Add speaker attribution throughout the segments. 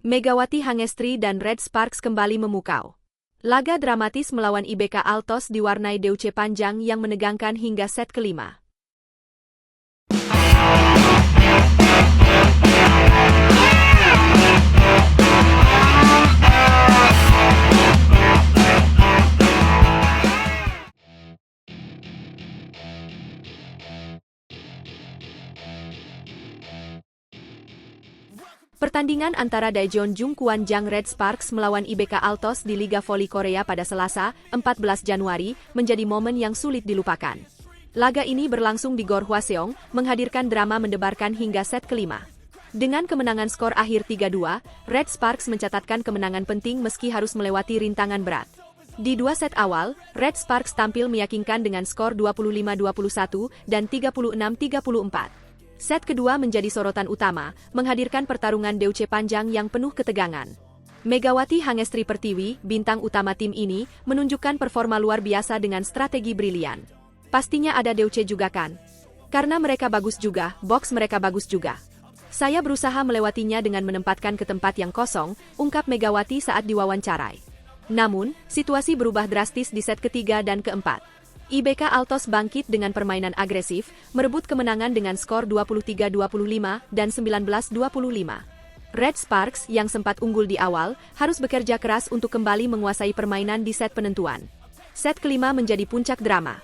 Speaker 1: Megawati Hangestri dan Red Sparks kembali memukau. Laga dramatis melawan IBK Altos diwarnai deuce panjang yang menegangkan hingga set kelima. Pertandingan antara Daejeon Jungkwanjang Red Sparks melawan IBK Altos di Liga Voli Korea pada Selasa, 14 Januari, menjadi momen yang sulit dilupakan. Laga ini berlangsung di Gor Hwaseong, menghadirkan drama mendebarkan hingga set kelima. Dengan kemenangan skor akhir 3-2, Red Sparks mencatatkan kemenangan penting meski harus melewati rintangan berat. Di dua set awal, Red Sparks tampil meyakinkan dengan skor 25-21 dan 36-34. Set kedua menjadi sorotan utama, menghadirkan pertarungan deuce panjang yang penuh ketegangan. Megawati Hangestri Pertiwi, bintang utama tim ini, menunjukkan performa luar biasa dengan strategi brilian. Pastinya ada deuce juga kan? Karena mereka bagus juga, box mereka bagus juga. Saya berusaha melewatinya dengan menempatkan ke tempat yang kosong, ungkap Megawati saat diwawancarai. Namun, situasi berubah drastis di set ketiga dan keempat. IBK Altos bangkit dengan permainan agresif, merebut kemenangan dengan skor 23-25 dan 19-25. Red Sparks, yang sempat unggul di awal, harus bekerja keras untuk kembali menguasai permainan di set penentuan. Set kelima menjadi puncak drama.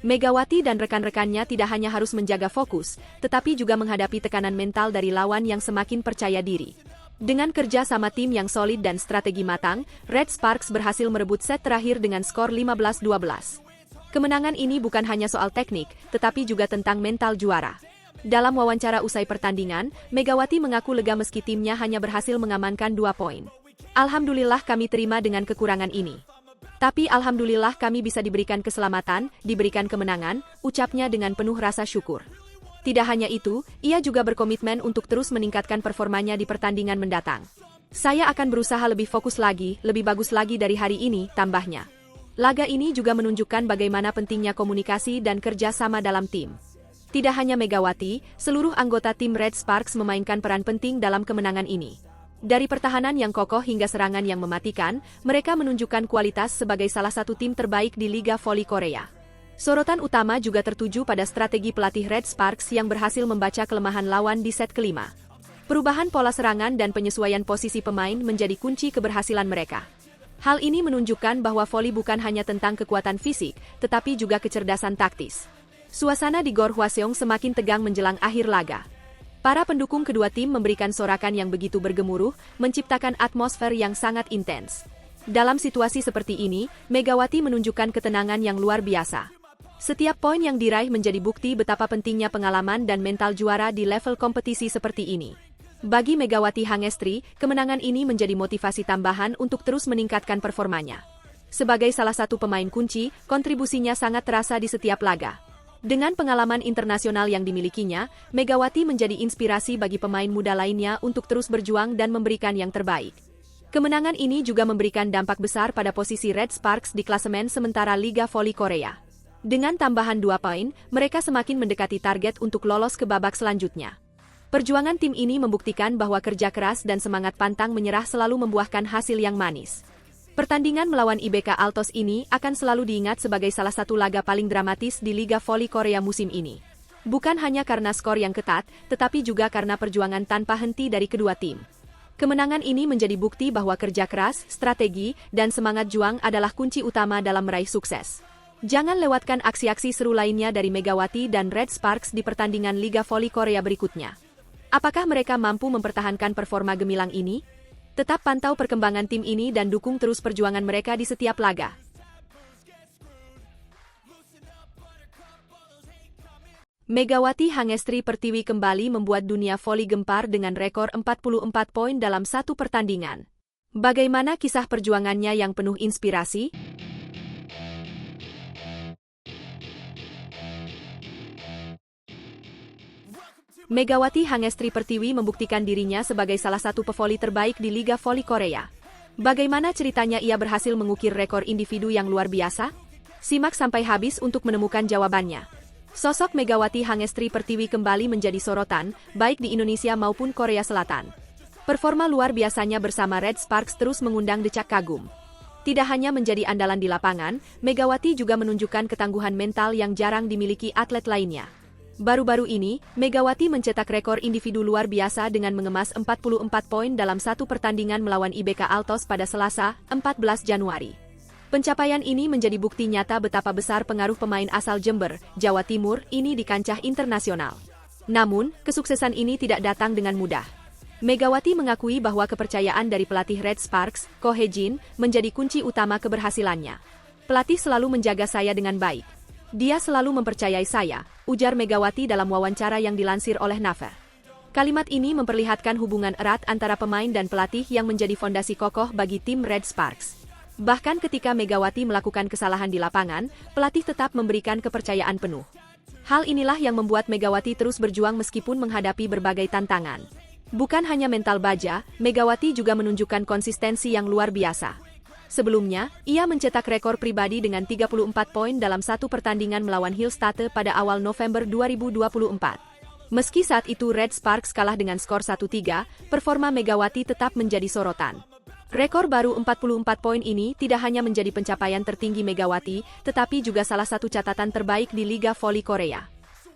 Speaker 1: Megawati dan rekan-rekannya tidak hanya harus menjaga fokus, tetapi juga menghadapi tekanan mental dari lawan yang semakin percaya diri. Dengan kerja sama tim yang solid dan strategi matang, Red Sparks berhasil merebut set terakhir dengan skor 15-12. Kemenangan ini bukan hanya soal teknik, tetapi juga tentang mental juara. Dalam wawancara usai pertandingan, Megawati mengaku lega meski timnya hanya berhasil mengamankan 2 poin. Alhamdulillah kami terima dengan kekurangan ini. Tapi alhamdulillah kami bisa diberikan keselamatan, diberikan kemenangan, ucapnya dengan penuh rasa syukur. Tidak hanya itu, ia juga berkomitmen untuk terus meningkatkan performanya di pertandingan mendatang. Saya akan berusaha lebih fokus lagi, lebih bagus lagi dari hari ini, tambahnya. Laga ini juga menunjukkan bagaimana pentingnya komunikasi dan kerja sama dalam tim. Tidak hanya Megawati, seluruh anggota tim Red Sparks memainkan peran penting dalam kemenangan ini. Dari pertahanan yang kokoh hingga serangan yang mematikan, mereka menunjukkan kualitas sebagai salah satu tim terbaik di Liga Voli Korea. Sorotan utama juga tertuju pada strategi pelatih Red Sparks yang berhasil membaca kelemahan lawan di set kelima. Perubahan pola serangan dan penyesuaian posisi pemain menjadi kunci keberhasilan mereka. Hal ini menunjukkan bahwa voli bukan hanya tentang kekuatan fisik, tetapi juga kecerdasan taktis. Suasana di Gor Hwaseong semakin tegang menjelang akhir laga. Para pendukung kedua tim memberikan sorakan yang begitu bergemuruh, menciptakan atmosfer yang sangat intens. Dalam situasi seperti ini, Megawati menunjukkan ketenangan yang luar biasa. Setiap poin yang diraih menjadi bukti betapa pentingnya pengalaman dan mental juara di level kompetisi seperti ini. Bagi Megawati Hangestri, kemenangan ini menjadi motivasi tambahan untuk terus meningkatkan performanya. Sebagai salah satu pemain kunci, kontribusinya sangat terasa di setiap laga. Dengan pengalaman internasional yang dimilikinya, Megawati menjadi inspirasi bagi pemain muda lainnya untuk terus berjuang dan memberikan yang terbaik. Kemenangan ini juga memberikan dampak besar pada posisi Red Sparks di klasemen sementara Liga Voli Korea. Dengan tambahan 2 poin, mereka semakin mendekati target untuk lolos ke babak selanjutnya. Perjuangan tim ini membuktikan bahwa kerja keras dan semangat pantang menyerah selalu membuahkan hasil yang manis. Pertandingan melawan IBK Altos ini akan selalu diingat sebagai salah satu laga paling dramatis di Liga Voli Korea musim ini. Bukan hanya karena skor yang ketat, tetapi juga karena perjuangan tanpa henti dari kedua tim. Kemenangan ini menjadi bukti bahwa kerja keras, strategi, dan semangat juang adalah kunci utama dalam meraih sukses. Jangan lewatkan aksi-aksi seru lainnya dari Megawati dan Red Sparks di pertandingan Liga Voli Korea berikutnya. Apakah mereka mampu mempertahankan performa gemilang ini? Tetap pantau perkembangan tim ini dan dukung terus perjuangan mereka di setiap laga. Megawati Hangestri Pertiwi kembali membuat dunia voli gempar dengan rekor 44 poin dalam satu pertandingan. Bagaimana kisah perjuangannya yang penuh inspirasi? Megawati Hangestri Pertiwi membuktikan dirinya sebagai salah satu pevoli terbaik di Liga Voli Korea. Bagaimana ceritanya ia berhasil mengukir rekor individu yang luar biasa? Simak sampai habis untuk menemukan jawabannya. Sosok Megawati Hangestri Pertiwi kembali menjadi sorotan, baik di Indonesia maupun Korea Selatan. Performa luar biasanya bersama Red Sparks terus mengundang decak kagum. Tidak hanya menjadi andalan di lapangan, Megawati juga menunjukkan ketangguhan mental yang jarang dimiliki atlet lainnya. Baru-baru ini, Megawati mencetak rekor individu luar biasa dengan mengemas 44 poin dalam satu pertandingan melawan IBK Altos pada Selasa, 14 Januari. Pencapaian ini menjadi bukti nyata betapa besar pengaruh pemain asal Jember, Jawa Timur, ini di kancah internasional. Namun, kesuksesan ini tidak datang dengan mudah. Megawati mengakui bahwa kepercayaan dari pelatih Red Sparks, Ko Hye-jin, menjadi kunci utama keberhasilannya. Pelatih selalu menjaga saya dengan baik. Dia selalu mempercayai saya, ujar Megawati dalam wawancara yang dilansir oleh Naver. Kalimat ini memperlihatkan hubungan erat antara pemain dan pelatih yang menjadi fondasi kokoh bagi tim Red Sparks. Bahkan ketika Megawati melakukan kesalahan di lapangan, pelatih tetap memberikan kepercayaan penuh. Hal inilah yang membuat Megawati terus berjuang meskipun menghadapi berbagai tantangan. Bukan hanya mental baja, Megawati juga menunjukkan konsistensi yang luar biasa. Sebelumnya, ia mencetak rekor pribadi dengan 34 poin dalam satu pertandingan melawan Hillstate pada awal November 2024. Meski saat itu Red Sparks kalah dengan skor 1-3, performa Megawati tetap menjadi sorotan. Rekor baru 44 poin ini tidak hanya menjadi pencapaian tertinggi Megawati, tetapi juga salah satu catatan terbaik di Liga Voli Korea.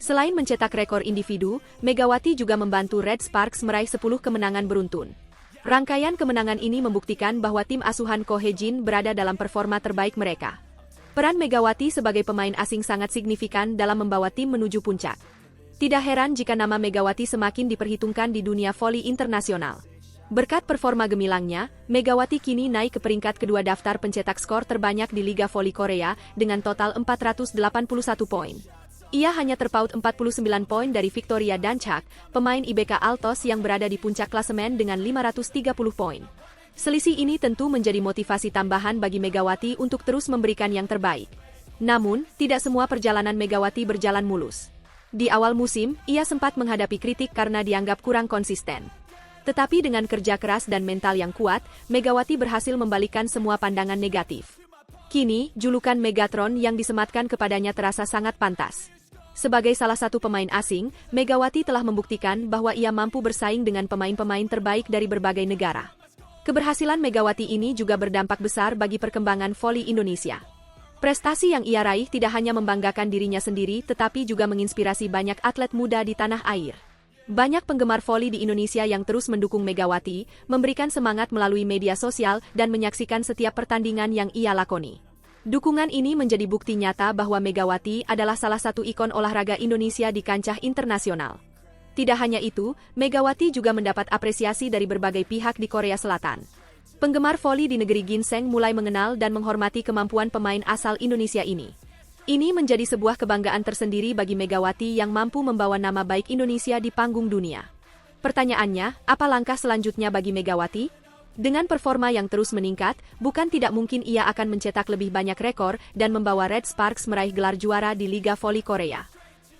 Speaker 1: Selain mencetak rekor individu, Megawati juga membantu Red Sparks meraih 10 kemenangan beruntun. Rangkaian kemenangan ini membuktikan bahwa tim asuhan Ko Hye-jin berada dalam performa terbaik mereka. Peran Megawati sebagai pemain asing sangat signifikan dalam membawa tim menuju puncak. Tidak heran jika nama Megawati semakin diperhitungkan di dunia voli internasional. Berkat performa gemilangnya, Megawati kini naik ke peringkat kedua daftar pencetak skor terbanyak di Liga Voli Korea dengan total 481 poin. Ia hanya terpaut 49 poin dari Victoria Danchak, pemain IBK Altos yang berada di puncak klasemen dengan 530 poin. Selisih ini tentu menjadi motivasi tambahan bagi Megawati untuk terus memberikan yang terbaik. Namun, tidak semua perjalanan Megawati berjalan mulus. Di awal musim, ia sempat menghadapi kritik karena dianggap kurang konsisten. Tetapi dengan kerja keras dan mental yang kuat, Megawati berhasil membalikkan semua pandangan negatif. Kini, julukan Megatron yang disematkan kepadanya terasa sangat pantas. Sebagai salah satu pemain asing, Megawati telah membuktikan bahwa ia mampu bersaing dengan pemain-pemain terbaik dari berbagai negara. Keberhasilan Megawati ini juga berdampak besar bagi perkembangan voli Indonesia. Prestasi yang ia raih tidak hanya membanggakan dirinya sendiri tetapi juga menginspirasi banyak atlet muda di tanah air. Banyak penggemar voli di Indonesia yang terus mendukung Megawati, memberikan semangat melalui media sosial dan menyaksikan setiap pertandingan yang ia lakoni. Dukungan ini menjadi bukti nyata bahwa Megawati adalah salah satu ikon olahraga Indonesia di kancah internasional. Tidak hanya itu, Megawati juga mendapat apresiasi dari berbagai pihak di Korea Selatan. Penggemar voli di negeri ginseng mulai mengenal dan menghormati kemampuan pemain asal Indonesia ini. Ini menjadi sebuah kebanggaan tersendiri bagi Megawati yang mampu membawa nama baik Indonesia di panggung dunia. Pertanyaannya, apa langkah selanjutnya bagi Megawati? Dengan performa yang terus meningkat, bukan tidak mungkin ia akan mencetak lebih banyak rekor dan membawa Red Sparks meraih gelar juara di Liga Voli Korea.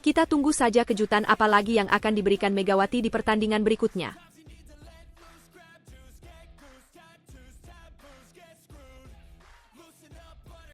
Speaker 1: Kita tunggu saja kejutan apa lagi yang akan diberikan Megawati di pertandingan berikutnya.